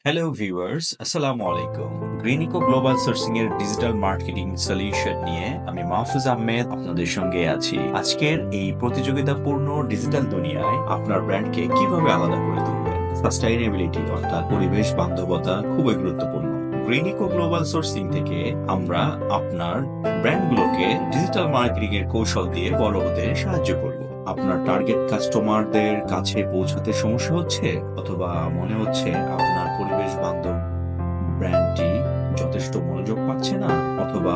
Hello viewers, আসসালামু আলাইকুম। গ্রিনিকো global sourcing এর ডিজিটাল মার্কেটিং সলিউশন নিয়ে আমি মাহফুজ আহমেদ আপনাদের সঙ্গে আছি। আজকের এই প্রতিযোগিতাপূর্ণ ডিজিটাল দুনিয়ায় আপনার ব্র্যান্ডকে কিভাবে আলাদা করে তুলবেন? সাস্টেইনেবিলিটি অর্থাৎ পরিবেশ বান্ধবতা খুবই গুরুত্বপূর্ণ। গ্রিনিকো গ্লোবাল সোর্সিং থেকে আমরা আপনার ব্র্যান্ডগুলোকে ডিজিটাল মার্কেটিং এর কৌশল দিয়ে বড় হতে সাহায্য করব। আপনার টার্গেট কাস্টমারদের কাছে পৌঁছাতে সমস্যা হচ্ছে, অথবা মনে হচ্ছে আপনার পরিবেশ বান্ধব ব্র্যান্ডটি যথেষ্ট মনোযোগ পাচ্ছে না, অথবা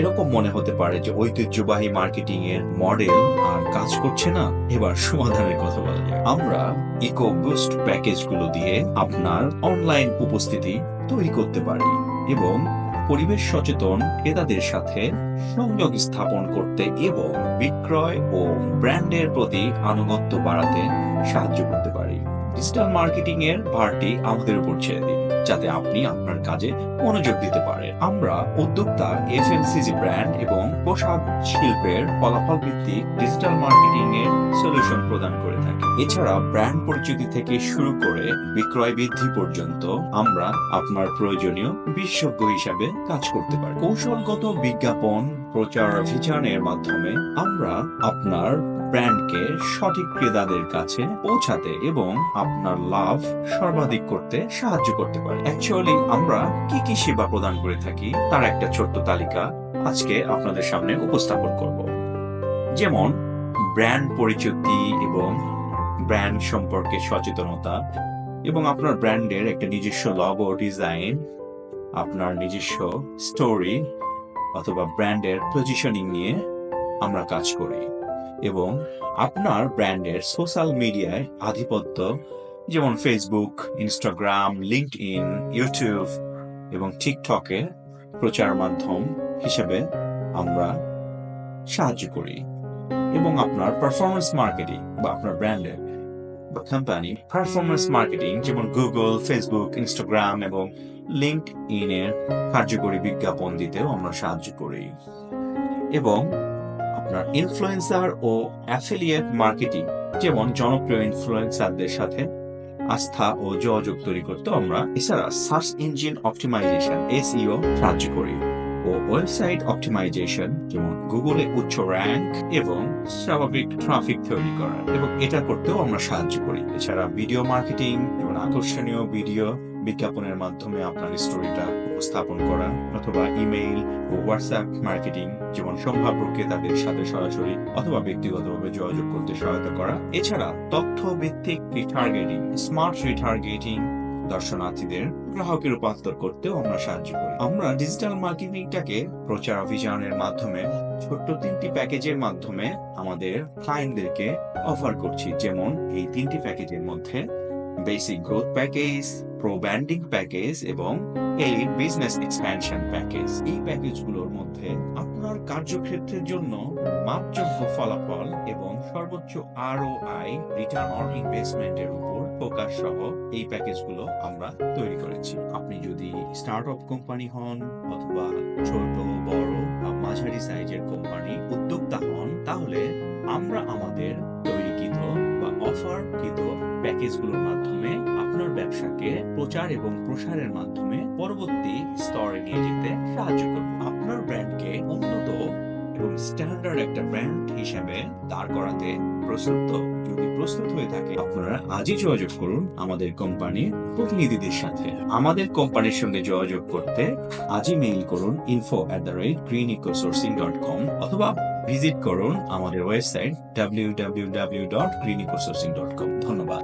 এরকম মনে হতে পারে যে ঐতিহ্যবাহী মার্কেটিং এর মডেল আর কাজ করছে না। এবার সমাধানের কথা বলা যায়। আমরা ইকো বুস্ট প্যাকেজগুলো দিয়ে আপনার অনলাইন উপস্থিতি তৈরি করতে পারি এবং পরিবেশ সচেতন ক্রেতাদের সাথে সংযোগ স্থাপন করতে এবং বিক্রয় ও ব্র্যান্ডের প্রতি আনুগত্য বাড়াতে সাহায্য করতে পারি। ডিজিটাল মার্কেটিং এর ভারটি আমাদের উপর ছেড়ে দিন, যাতে আপনি আপনার কাজে মনোযোগ দিতে পারেন। আমরা উদ্যোক্তা, এফএমসিজি ব্র্যান্ড এবং পোশাক শিল্পের ফলাফল ভিত্তিক ডিজিটাল মার্কেটিং এর সলিউশন প্রদান করে থাকি। এছাড়া ব্র্যান্ড পরিচিতি থেকে শুরু করে বিক্রয় বৃদ্ধি পর্যন্ত আমরা আপনার প্রয়োজনীয় বিশেষজ্ঞ হিসাবে কাজ করতে পারি। কৌশলগত বিজ্ঞাপন প্রচার অভিযানের মাধ্যমে আমরা আপনার ব্র্যান্ডকে সঠিক ক্রেতাদের কাছে পৌঁছাতে এবং আপনার লাভ সর্বাধিক করতে সাহায্য করতে পারি। অ্যাকচুয়ালি আমরা কি কি সেবা প্রদান করে থাকি তার একটা ছোট্ট তালিকা আজকে আপনাদের সামনে উপস্থাপন করব। যেমন ব্র্যান্ড পরিচিতি এবং ব্র্যান্ড সম্পর্কে সচেতনতা, এবং আপনার ব্র্যান্ডের একটা নিজস্ব লগো ডিজাইন, আপনার নিজস্ব স্টোরি অথবা ব্র্যান্ডের পজিশনিং নিয়ে আমরা কাজ করি, এবং আপনার ব্র্যান্ডের সোশ্যাল মিডিয়ায় আধিপত্য, যেমন ফেসবুক, ইনস্টাগ্রাম, লিঙ্কডইন, ইউটিউব এবং টিকটকে প্রচার মাধ্যম হিসেবে আমরা সাহায্য করি। এবং আপনার পারফরমেন্স মার্কেটিং বা আপনার ব্র্যান্ডের বা কোম্পানি পারফরমেন্স মার্কেটিং, যেমন গুগল, ফেসবুক, ইনস্টাগ্রাম এবং লিঙ্কডইন এর কার্যকরী বিজ্ঞাপন দিতেও আমরা সাহায্য করি। এবং আপনার ইনফ্লুয়েন্সার ও অ্যাফিলিয়েট মার্কেটিং, যেমন জনপ্রিয় ইনফ্লুয়েন্সারদের সাথে আস্থা ও যোগাযোগ তৈরি করতে আমরা এছাড়া সার্চ ইঞ্জিন অপটিমাইজেশন এসইও সাহায্য করি, ও ওয়েবসাইট অপটিমাইজেশন, যেমন গুগলে উচ্চ র্যাঙ্ক এবং স্বাভাবিক ট্রাফিক তৈরি করা, এবং এটা করতেও আমরা সাহায্য করি। এছাড়া ভিডিও মার্কেটিং, যেমন আকর্ষণীয় ভিডিও বিজ্ঞাপনের মাধ্যমে আপনার স্টোরিটা উপস্থাপন করা, অথবা ইমেইল ও হোয়াটসঅ্যাপ মার্কেটিং, যেমন সম্ভাব্য ক্রেতাদের সাথে সরাসরি অথবা ব্যক্তিগতভাবে যোগাযোগ করতে সহায়তা করা। এছাড়া তথ্য ভিত্তিক রিটার্গেটিং, স্মার্ট রিটার্গেটিং, দর্শনার্থীদের গ্রাহকে রূপান্তর করতেও আমরা সাহায্য করি। আমরা ডিজিটাল মার্কেটিংটাকে প্রচার অভিযানের মাধ্যমে ছোট্ট 3টি প্যাকেজের মাধ্যমে আমাদের ক্লায়েন্টদেরকে অফার করছি। যেমন এই 3টি প্যাকেজের মধ্যে basic growth package, pro branding package এবং এলিট বিজনেস এক্সপ্যানশন প্যাকেজ। এই প্যাকেজগুলোর মধ্যে আপনার কার্যক্ষেত্রের জন্য মাপযোগ্য ফলাফল এবং সর্বোচ্চ আরওআই, রিটার্ন অন ইনভেস্টমেন্টের উপর ফোকাস সহ এই প্যাকেজগুলো আমরা তৈরি করেছি। আপনি যদি স্টার্টআপ কোম্পানি হন, অথবা ছোট, বড় বা মাঝারি সাইজের কোম্পানি উদ্যোক্তা হন, তাহলে আমরা আমাদের তৈরিকৃত বা অফারকৃত প্যাকেজগুলোর মাধ্যমে আপনার ব্যবসাকে প্রচার এবং প্রসারের মাধ্যমে পরবর্তী স্তরে নিয়ে যেতে সাহায্য করব। আপনার ব্র্যান্ডকে উন্নত এবং স্ট্যান্ডার্ড একটা ব্র্যান্ড হিসেবে দাঁড় করাতে প্রস্তুত? যদি প্রস্তুত হয়ে থাকে, আপনারা আজই যোগাযোগ করুন আমাদের কোম্পানির প্রতিনিধিদের সাথে। আমাদের কোম্পানির সঙ্গে যোগাযোগ করতে আজই মেইল করুন info@greenicosourcing.com, অথবা ভিজিট করুন আমাদের ওয়েবসাইট www.greenicosourcing.com। ধন্যবাদ।